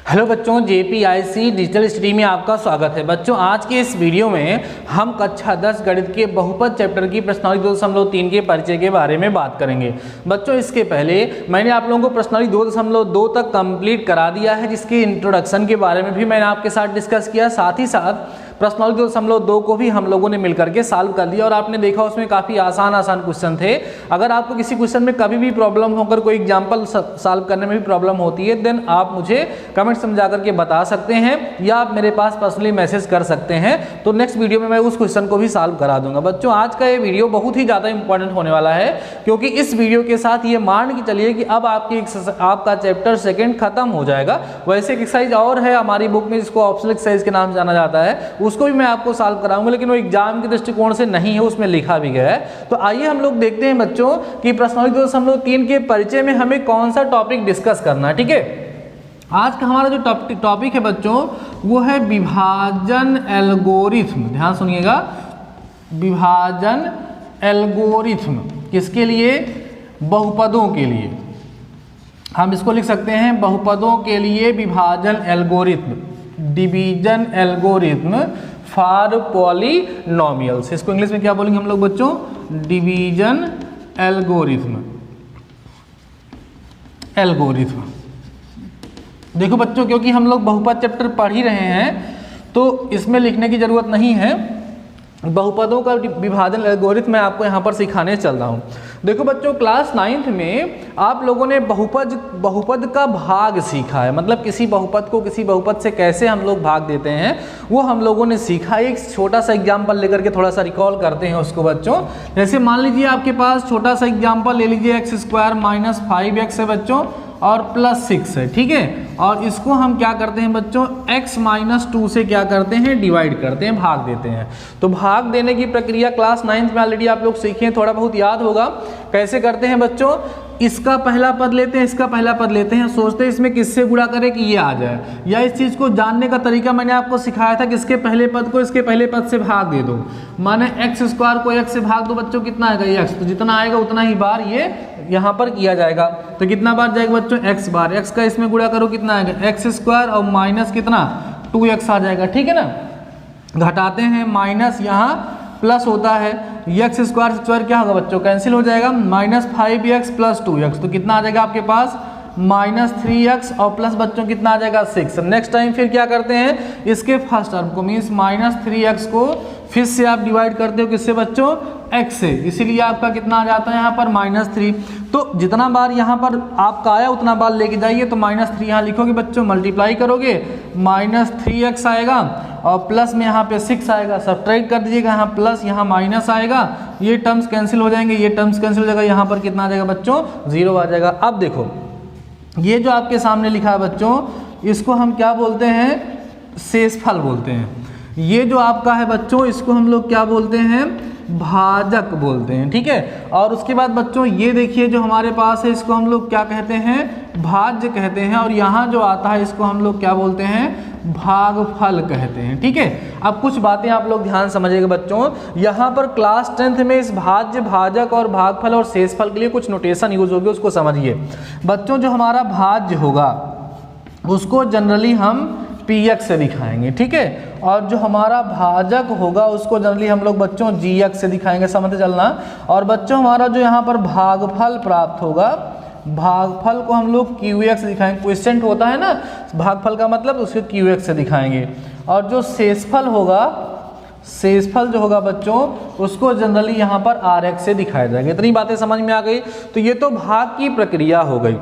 Hello बच्चों, JPIC digital study में आपका स्वागत है। बच्चों, आज के इस वीडियो में हम कक्षा 10 गणित के बहुपद चैप्टर की प्रश्नावली 2.3 के परिचय के बारे में बात करेंगे। बच्चों, इसके पहले मैंने आप लोगों को प्रश्नावली 2.2 तक कंप्लीट करा दिया है, जिसके इंट्रोडक्शन के बारे में भी मैंने आपके साथ डिस्कस किया। साथ ही साथ प्रश्नावली 2.2 को भी हम लोगों ने मिलकर के सॉल्व कर दिया और आपने देखा उसमें काफ़ी आसान क्वेश्चन थे। अगर आपको किसी क्वेश्चन में कभी भी प्रॉब्लम होकर कोई एग्जाम्पल सॉल्व करने में भी प्रॉब्लम होती है, देन आप मुझे कमेंट समझा करके बता सकते हैं या आप मेरे पास पर्सनली मैसेज कर सकते हैं। तो नेक्स्ट वीडियो में मैं उस क्वेश्चन को भी सॉल्व करा दूंगा। बच्चों, आज का ये वीडियो बहुत ही ज़्यादा इंपॉर्टेंट होने वाला है, क्योंकि इस वीडियो के साथ ये मान के चलिए कि अब आपका चैप्टर 2 खत्म हो जाएगा। वैसे एक एक्सरसाइज और है हमारी बुक में, जिसको ऑप्शनल एक्सरसाइज के नाम जाना जाता है, उसको भी मैं आपको सॉल्व कराऊंगा, लेकिन वो एग्जाम के दृष्टिकोण से नहीं है, उसमें लिखा भी गया है। तो आइए हम लोग देखते हैं बच्चों कि प्रश्नावली 2.3 के परिचय में हमें कौन सा टॉपिक डिस्कस करना है। ठीक है, आज का हमारा जो टॉपिक है बच्चों, वो है विभाजन एल्गोरिथम। ध्यान सुनिएगा, विभाजन एल्गोरिथम किसके लिए? बहुपदों के लिए। हम इसको लिख सकते हैं बहुपदों के लिए विभाजन algorithm, division algorithm for polynomials. इसको इंग्लिश में क्या बोलेंगे हम लोग बच्चों? Division algorithm. देखो बच्चों, क्योंकि हम लोग बहुपद चैप्टर पढ़ ही रहे हैं तो इसमें लिखने की जरूरत नहीं है। बहुपदों का विभाजन एल्गोरिथम मैं आपको यहाँ पर सिखाने चल रहा हूँ। देखो बच्चों, क्लास 9th में आप लोगों ने बहुपद का भाग सीखा है, मतलब किसी बहुपद को किसी बहुपद से कैसे हम लोग भाग देते हैं वो हम लोगों ने सीखा। एक छोटा सा एग्जाम्पल लेकर के थोड़ा सा रिकॉल करते हैं उसको बच्चों। जैसे मान लीजिए आपके पास छोटा सा एग्जाम्पल ले लीजिए, x² - 5x है बच्चों और +6 है। ठीक है, और इसको हम क्या करते हैं बच्चों? x - 2 से क्या करते हैं? डिवाइड करते हैं, भाग देते हैं। तो भाग देने की प्रक्रिया क्लास 9th में ऑलरेडी आप लोग सीखे हैं, थोड़ा बहुत याद होगा। कैसे करते हैं बच्चों? इसका पहला पद लेते हैं, इसका पहला पद लेते हैं, सोचते हैं इसमें किससे गुणा करें कि ये आ जाए। या इस चीज़ को जानने का तरीका मैंने आपको सिखाया था कि इसके पहले पद को इसके पहले पद से भाग दे दो। माने x² को x से भाग दो बच्चों, कितना आएगा? x। तो जितना आएगा उतना ही बार ये यहाँ पर किया जाएगा। तो कितना बार जाएगा बच्चों? x बार। x का इसमें गुणा करो, कितना आएगा? x² और माइनस कितना? 2x आ जाएगा। ठीक है ना, घटाते हैं, माइनस यहाँ प्लस होता है, x² से क्या होगा बच्चों? कैंसिल हो जाएगा। -5x + 2x, तो कितना आ जाएगा आपके पास? -3x और प्लस बच्चों कितना आ जाएगा? 6। नेक्स्ट टाइम फिर क्या करते हैं? इसके फर्स्ट टर्म को मीन्स -3x को फिर से आप डिवाइड करते हो किससे बच्चों? x से, इसीलिए आपका कितना आ जाता है यहाँ पर? -3। तो जितना बार यहाँ पर आपका आया उतना बार लेके जाइए। तो -3 यहाँ लिखोगे बच्चों, मल्टीप्लाई करोगे, -3x आएगा और प्लस में यहाँ पे 6 आएगा। सब्ट्रैक्ट कर दीजिएगा, यहाँ प्लस यहाँ माइनस आएगा, ये टर्म्स कैंसिल हो जाएंगे, ये टर्म्स कैंसिल हो जाएगा, यहाँ पर कितना आ जाएगा बच्चों? 0 आ जाएगा। अब देखो, ये जो आपके सामने लिखा है बच्चों, इसको हम क्या बोलते हैं? शेषफल बोलते हैं। ये जो आपका है बच्चों, इसको हम लोग क्या बोलते हैं? भाजक बोलते हैं। ठीक है, और उसके बाद बच्चों ये देखिए जो हमारे पास है, इसको हम लोग क्या कहते हैं? भाज्य कहते हैं। और यहाँ जो आता है इसको हम लोग क्या बोलते हैं? भागफल कहते हैं। ठीक है, अब कुछ बातें आप लोग ध्यान समझिएगा बच्चों। यहाँ पर क्लास 10th में इस भाज्य, भाजक और भागफल और शेषफल के लिए कुछ नोटेशन यूज होगी, उसको समझिए बच्चों। जो हमारा भाज्य होगा उसको जनरली हम px से दिखाएंगे। ठीक है, और जो हमारा भाजक होगा उसको जनरली हम लोग बच्चों gx से दिखाएंगे, समझते चलना। और बच्चों हमारा जो यहाँ पर भागफल प्राप्त होगा, भागफल को हम लोग qx से दिखाएंगे। क्वेश्चन होता है ना भागफल का मतलब, उसको qx से दिखाएंगे। और जो शेषफल होगा, शेषफल जो होगा बच्चों, उसको जनरली यहाँ पर rx से दिखाया जाएगा। इतनी बातें समझ में आ गई। तो ये तो भाग की प्रक्रिया हो गई।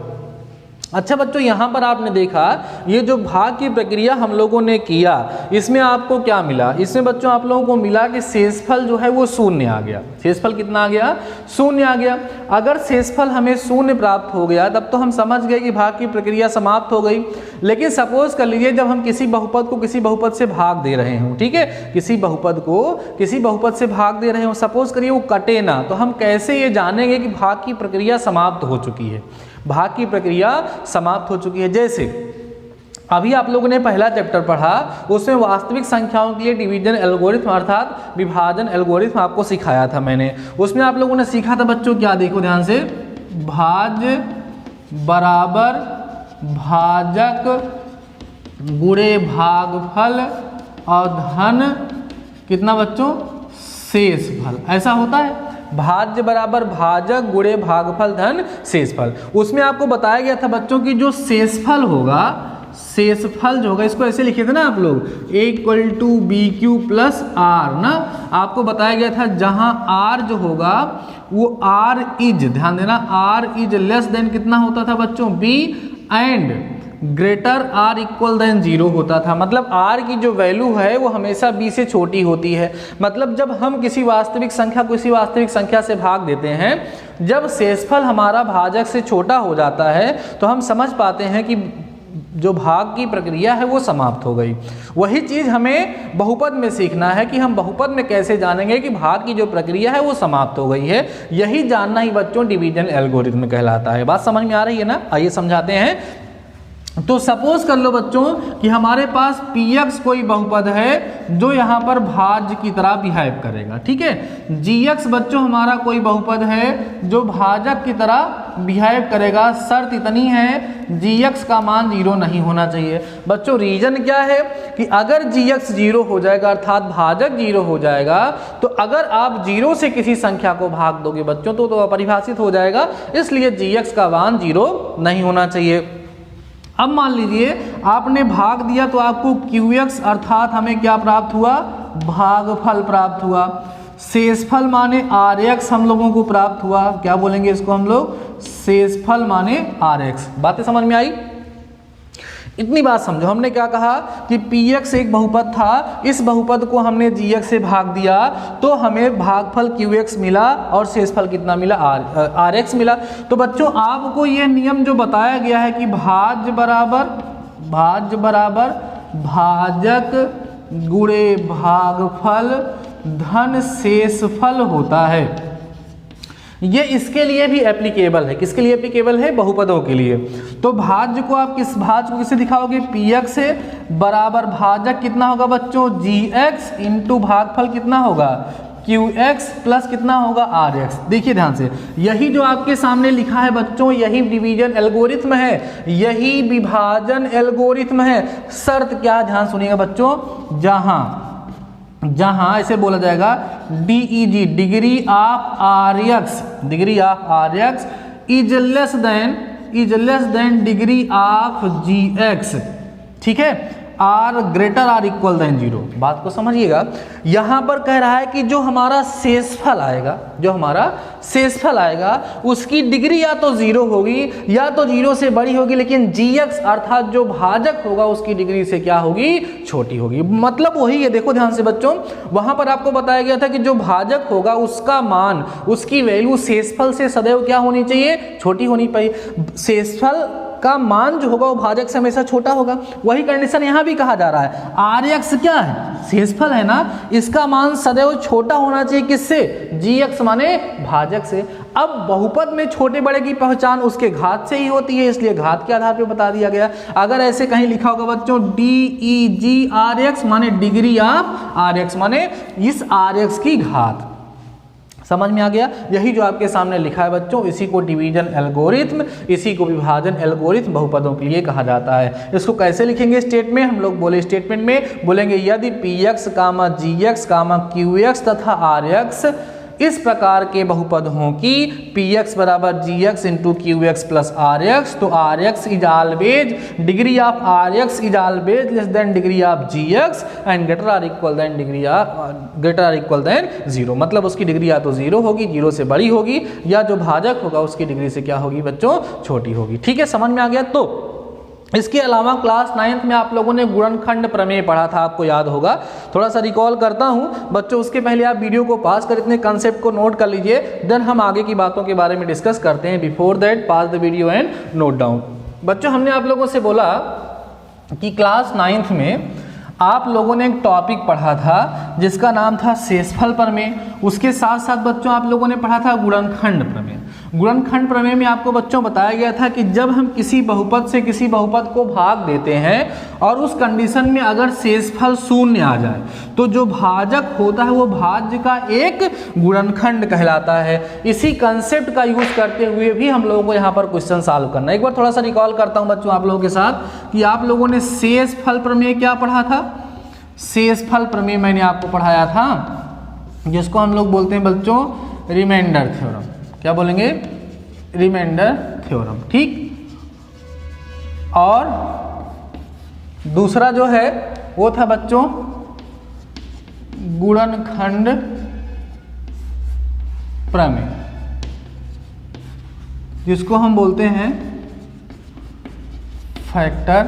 अच्छा बच्चों, यहाँ पर आपने देखा ये जो भाग की प्रक्रिया हम लोगों ने किया, इसमें आपको क्या मिला? इसमें बच्चों आप लोगों को मिला कि शेषफल जो है वो 0 आ गया। शेषफल कितना आ गया? 0 आ गया। अगर शेषफल हमें 0 प्राप्त हो गया तब तो हम समझ गए कि भाग की प्रक्रिया समाप्त हो गई। लेकिन सपोज कर लीजिए जब हम किसी बहुपद को किसी बहुपद से भाग दे रहे हों, ठीक है, किसी बहुपद को किसी बहुपद से भाग दे रहे हो, सपोज करिए वो कटे ना, तो हम कैसे ये जानेंगे कि भाग की प्रक्रिया समाप्त हो चुकी है? भाग की प्रक्रिया समाप्त हो चुकी है। जैसे अभी आप लोगों ने पहला चैप्टर पढ़ा, उसमें वास्तविक संख्याओं के लिए डिवीजन एल्गोरिथम अर्थात विभाजन एल्गोरिथम आपको सिखाया था मैंने। उसमें आप लोगों ने सीखा था बच्चों क्या, देखो ध्यान से, भाज्य बराबर भाजक गुणे भागफल और धन कितना बच्चों, शेषफल। ऐसा होता है, भाज्य बराबर भाजक गुणे भागफल धन शेषफल। उसमें आपको बताया गया था बच्चों की जो शेषफल होगा, शेषफल जो होगा इसको ऐसे लिखे थे ना आप लोग, a equal to b q plus r ना। आपको बताया गया था जहां r जो होगा वो r इज, ध्यान देना, r इज लेस देन कितना होता था बच्चों, b and greater r equal than 0 होता था। मतलब r की जो वैल्यू है वो हमेशा b से छोटी होती है। मतलब जब हम किसी वास्तविक संख्या से भाग देते हैं, जब शेषफल हमारा भाजक से छोटा हो जाता है तो हम समझ पाते हैं कि जो भाग की प्रक्रिया है वो समाप्त हो गई। वही चीज़ हमें बहुपद में सीखना है कि हम बहुपद में कैसे जानेंगे कि भाग की जो प्रक्रिया है वो समाप्त हो गई है। यही जानना ही बच्चों डिवीजन एल्गोरिथम कहलाता है। बात समझ में आ रही है ना? आइए समझाते हैं। तो सपोज कर लो बच्चों कि हमारे पास px कोई बहुपद है जो यहाँ पर भाज्य की तरह बिहेव करेगा, ठीक है। gx बच्चों हमारा कोई बहुपद है जो भाजक की तरह बिहेव करेगा। शर्त इतनी है gx का मान 0 नहीं होना चाहिए। बच्चों रीजन क्या है कि अगर gx 0 हो जाएगा अर्थात भाजक 0 हो जाएगा तो अगर आप 0 से किसी संख्या को भाग दोगे बच्चों तो अपरिभाषित हो जाएगा, इसलिए gx का मान 0 नहीं होना चाहिए। अब मान लीजिए आपने भाग दिया तो आपको qx अर्थात हमें क्या प्राप्त हुआ, भागफल प्राप्त हुआ। शेषफल माने rx हम लोगों को प्राप्त हुआ। क्या बोलेंगे इसको हम लोग, शेषफल माने rx। बातें समझ में आई? इतनी बात समझो, हमने क्या कहा कि px एक बहुपद था, इस बहुपद को हमने gx से भाग दिया तो हमें भागफल qx मिला और शेषफल कितना मिला, rx मिला। तो बच्चों आपको यह नियम जो बताया गया है कि भाज्य बराबर भाजक गुणे भागफल धन शेषफल होता है, ये इसके लिए भी एप्लीकेबल है। किसके लिए एप्लीकेबल है, बहुपदों के लिए। तो भाज्य को आप भाज्य को किससे दिखाओगे, px से, बराबर भाजक कितना होगा बच्चों, gx इंटू भागफल कितना होगा, qx प्लस कितना होगा, rx। देखिए ध्यान से, यही जो आपके सामने लिखा है बच्चों यही डिवीजन एल्गोरिथम है, यही विभाजन एल्गोरिथम है। शर्त क्या, ध्यान सुनिएगा बच्चों, जहां ऐसे बोला जाएगा DEG degree of RX is less than degree of GX, ठीक है, R greater R equal than 0। बात को समझिएगा, यहां पर कह रहा है कि जो हमारा शेषफल आएगा उसकी डिग्री या तो 0 होगी या तो 0 से बड़ी होगी, लेकिन GX अर्थात जो भाजक होगा उसकी डिग्री से क्या होगी, छोटी होगी। मतलब वही है, देखो ध्यान से बच्चों, वहां पर आपको बताया गया था कि जो भाजक होगा उसका मान, उसकी वैल्यू शेषफल से सदैव क्या होनी चाहिए, छोटी होनी चाहिए। शेषफल का मान जो होगा वो भाजक से हमेशा छोटा होगा। वही कंडीशन यहाँ भी कहा जा रहा है। RX क्या है, शेषफल है ना, इसका मान सदैव छोटा होना चाहिए किससे, GX माने भाजक से। अब बहुपद में छोटे बड़े की पहचान उसके घात से ही होती है, इसलिए घात के आधार पर बता दिया गया। अगर ऐसे कहीं लिखा होगा बच्चों DEG RX माने डिग्री ऑफ RX माने इस RX की घात। समझ में आ गया? यही जो आपके सामने लिखा है बच्चों, इसी को डिवीजन एल्गोरिथम, इसी को विभाजन एल्गोरिथम बहुपदों के लिए कहा जाता है। इसको कैसे लिखेंगे स्टेटमेंट, हम लोग बोले स्टेटमेंट में बोलेंगे यदि px, gx, qx तथा rx इस प्रकार के बहुपद हों कि px बराबर gx into qx plus rx, तो rx is always degree of rx is always less than degree of gx and greater or equal than 0। मतलब उसकी डिग्री या तो 0 होगी, 0 से बड़ी होगी, या जो भाजक होगा उसकी डिग्री से क्या होगी बच्चों, छोटी होगी। ठीक है, समझ में आ गया? तो इसके अलावा क्लास 9th में आप लोगों ने गुणनखंड प्रमेय पढ़ा था, आपको याद होगा। थोड़ा सा रिकॉल करता हूं बच्चों, उसके पहले आप वीडियो को पास कर इतने कंसेप्ट को नोट कर लीजिए, देन हम आगे की बातों के बारे में डिस्कस करते हैं। Before that pass the video and note down. बच्चों हमने आप लोगों से बोला कि क्लास 9th में आप लोगों ने एक टॉपिक पढ़ा था जिसका नाम था शेषफल प्रमेय। उसके साथ साथ बच्चों आप लोगों ने पढ़ा था गुणनखंड प्रमेय। गुणनखंड प्रमेय में आपको बच्चों बताया गया था कि जब हम किसी बहुपद से किसी बहुपद को भाग देते हैं और उस कंडीशन में अगर शेषफल शून्य आ जाए तो जो भाजक होता है वो भाज्य का एक गुणनखंड कहलाता है। इसी कंसेप्ट का यूज करते हुए भी हम लोगों को यहाँ पर क्वेश्चन सॉल्व करना है। एक बार थोड़ा सा रिकॉल करता हूँ बच्चों आप लोगों के साथ कि आप लोगों ने शेषफल प्रमेय क्या पढ़ा था। शेषफल प्रमेय मैंने आपको पढ़ाया था जिसको हम लोग बोलते हैं बच्चों रिमाइंडर थ्योरम। क्या बोलेंगे? रिमाइंडर थ्योरम, ठीक। और दूसरा जो है वो था बच्चों गुणनखंड प्रमेय, जिसको हम बोलते हैं फैक्टर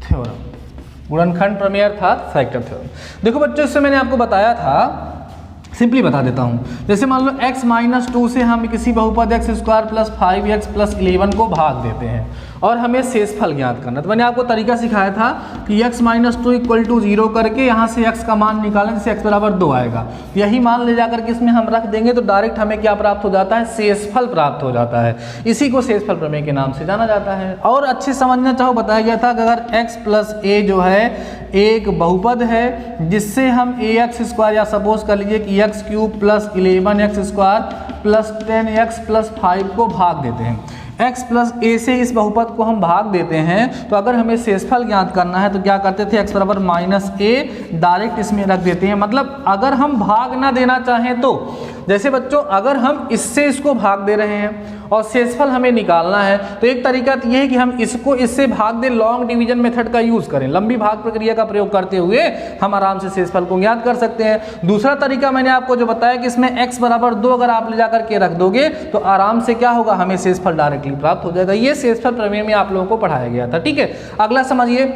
थ्योरम। गुणनखंड प्रमेय अर्थात फैक्टर थ्योरम। देखो बच्चों इससे मैंने आपको बताया था, सिंपली बता देता हूं। जैसे मान लो x माइनस 2 से हम किसी बहुपद x square plus 5x plus 11 को भाग देते हैं और हमें शेषफल ज्ञात करना। तो मैंने आपको तरीका सिखाया था कि x माइनस 2 इक्वल टू 0 करके यहाँ से x का मान निकालें जिससे x बराबर 2 आएगा। यही मान ले जाकर के इसमें हम रख देंगे तो डायरेक्ट हमें क्या प्राप्त हो जाता है? शेषफल प्राप्त हो जाता है। इसी को शेषफल प्रमेय के नाम से जाना जाता है। और अच्छे समझना चाहो, बताया गया था कि अगर x प्लस a जो है एक बहुपद है जिससे हम ax स्क्वायर या सपोज कर लीजिए कि x cube plus 11x square plus 10x plus 5 को भाग देते हैं। x प्लस a से इस बहुपद को हम भाग देते हैं तो अगर हमें शेषफल ज्ञात करना है तो क्या करते थे? x बराबर माइनस a डायरेक्ट इसमें रख देते हैं। मतलब अगर हम भाग ना देना चाहें तो, जैसे बच्चों अगर हम इससे इसको भाग दे रहे हैं और शेषफल हमें निकालना है तो एक तरीका तो ये है कि हम इसको इससे भाग दें, लॉन्ग डिवीजन मेथड का यूज करें। लंबी भाग प्रक्रिया का प्रयोग करते हुए हम आराम से शेषफल को ज्ञात कर सकते हैं। दूसरा तरीका मैंने आपको जो बताया कि इसमें x बराबर 2 अगर आप ले जाकर के रख दोगे तो आराम से क्या होगा? हमें शेषफल डायरेक्टली प्राप्त हो जाएगा। ये शेषफल प्रमेय में आप लोगों को पढ़ाया गया था, ठीक है। अगला समझिए,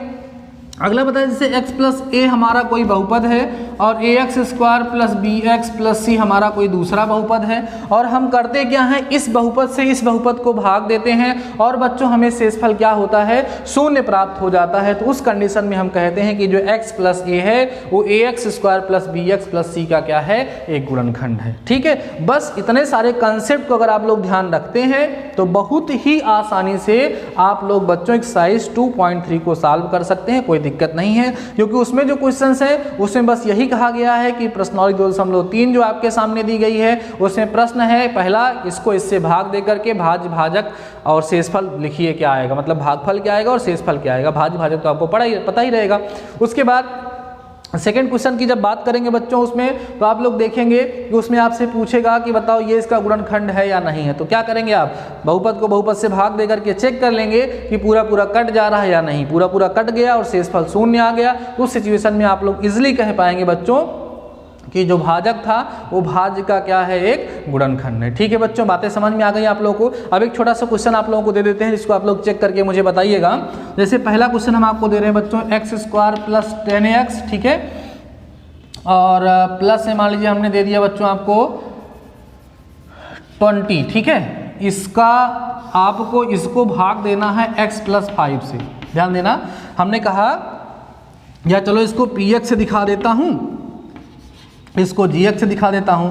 अगला बताया जैसे x प्लस a हमारा कोई बहुपद है और ax square plus bx plus c हमारा कोई दूसरा बहुपद है और हम करते क्या हैं? इस बहुपद से इस बहुपद को भाग देते हैं और बच्चों हमें शेषफल क्या होता है? शून्य प्राप्त हो जाता है। तो उस कंडीशन में हम कहते हैं कि जो x प्लस a है वो ax square plus bx plus c का क्या है? एक गुणनखंड है, ठीक है। बस इतने सारे कंसेप्ट को अगर आप लोग ध्यान रखते हैं तो बहुत ही आसानी से आप लोग बच्चों एक्सरसाइज 2.3 को सॉल्व कर सकते हैं। कोई दिक्कत नहीं है, क्योंकि उसमें जो क्वेश्चंस है उसमें बस यही कहा गया है कि प्रश्नावली 2.3 जो आपके सामने दी गई है उसमें प्रश्न है पहला, इसको इससे भाग देकर के भाज्य भाजक और शेषफल लिखिए क्या आएगा, मतलब भागफल क्या आएगा और शेषफल क्या आएगा। भाज्य भाजक तो आपको पता ही रहेगा। उसके बाद सेकेंड क्वेश्चन की जब बात करेंगे बच्चों उसमें तो आप लोग देखेंगे कि उसमें आपसे पूछेगा कि बताओ ये इसका गुणनखंड है या नहीं है। तो क्या करेंगे आप? बहुपद को बहुपद से भाग देकर के चेक कर लेंगे कि पूरा पूरा कट जा रहा है या नहीं। पूरा पूरा कट गया और शेषफल शून्य आ गया, उस सिचुएशन में आप लोग इजिली कह पाएंगे बच्चों कि जो भाजक था वो भाज्य का क्या है? एक गुणनखंड है, ठीक है बच्चों। बातें समझ में आ गई आप लोगों को। अब एक छोटा सा क्वेश्चन आप लोगों को दे देते हैं जिसको आप लोग चेक करके मुझे बताइएगा। जैसे पहला क्वेश्चन हम आपको दे रहे हैं बच्चों x स्क्वायर प्लस 10x, ठीक है, और प्लस से मान लीजिए हमने दे दिया बच्चों आपको 20, ठीक है। इसका आपको इसको भाग देना है x प्लस 5 से। ध्यान देना, हमने कहा या चलो इसको px से दिखा देता हूं, इसको gx से दिखा देता हूं।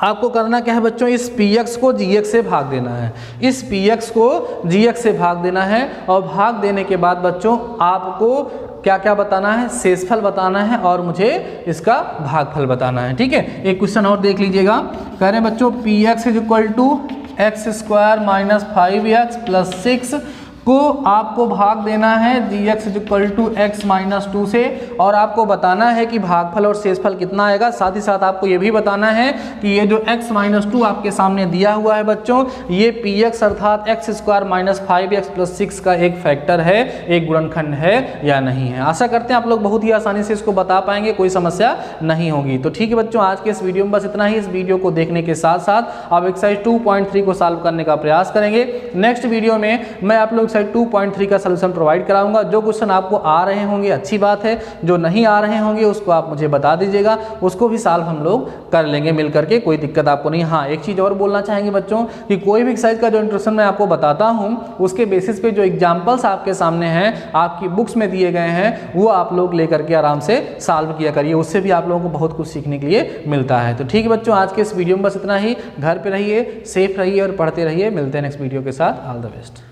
आपको करना क्या है बच्चों? इस px को gx से भाग देना है, इस px को gx से भाग देना है और भाग देने के बाद बच्चों आपको क्या क्या बताना है? शेषफल बताना है और मुझे इसका भागफल बताना है, ठीक है। एक क्वेश्चन और देख लीजिएगा। कह रहे हैं बच्चों px is equal to x square minus 5x plus 6 को आपको भाग देना है gx is equal to x minus 2 से और आपको बताना है कि भागफल और शेषफल कितना आएगा। साथ ही साथ आपको ये भी बताना है कि ये जो x माइनस 2 आपके सामने दिया हुआ है बच्चों, ये px अर्थात x square minus 5x plus 6 का एक फैक्टर है, एक गुणनखंड है या नहीं है। आशा करते हैं आप लोग बहुत ही आसानी से इसको बता पाएंगे, कोई समस्या नहीं होगी। तो ठीक है बच्चों, आज के इस वीडियो में बस इतना ही। इस वीडियो को देखने के साथ साथ आप एक्सरसाइज 2.3 को सॉल्व करने का प्रयास करेंगे। नेक्स्ट वीडियो में मैं आप लोग एक्सरसाइज 2.3 का सलूशन प्रोवाइड कराऊंगा। जो क्वेश्चन आपको आ रहे होंगे अच्छी बात है, जो नहीं आ रहे होंगे उसको आप मुझे बता दीजिएगा, उसको भी सॉल्व हम लोग कर लेंगे मिल करके, कोई दिक्कत आपको नहीं। हाँ, एक चीज़ और बोलना चाहेंगे बच्चों कि कोई भी एक्सरसाइज का जो इंट्रोडक्शन मैं आपको बताता हूँ उसके बेसिस पे जो एग्जाम्पल्स आपके सामने हैं, आपकी बुक्स में दिए गए हैं, वो आप लोग लेकर के आराम से सॉल्व किया करिए, उससे भी आप लोगों को बहुत कुछ सीखने के लिए मिलता है। तो ठीक है बच्चों, आज के इस वीडियो में बस इतना ही। घर पे रहिए, सेफ रहिए और पढ़ते रहिए। मिलते हैं नेक्स्ट वीडियो के साथ। All the best.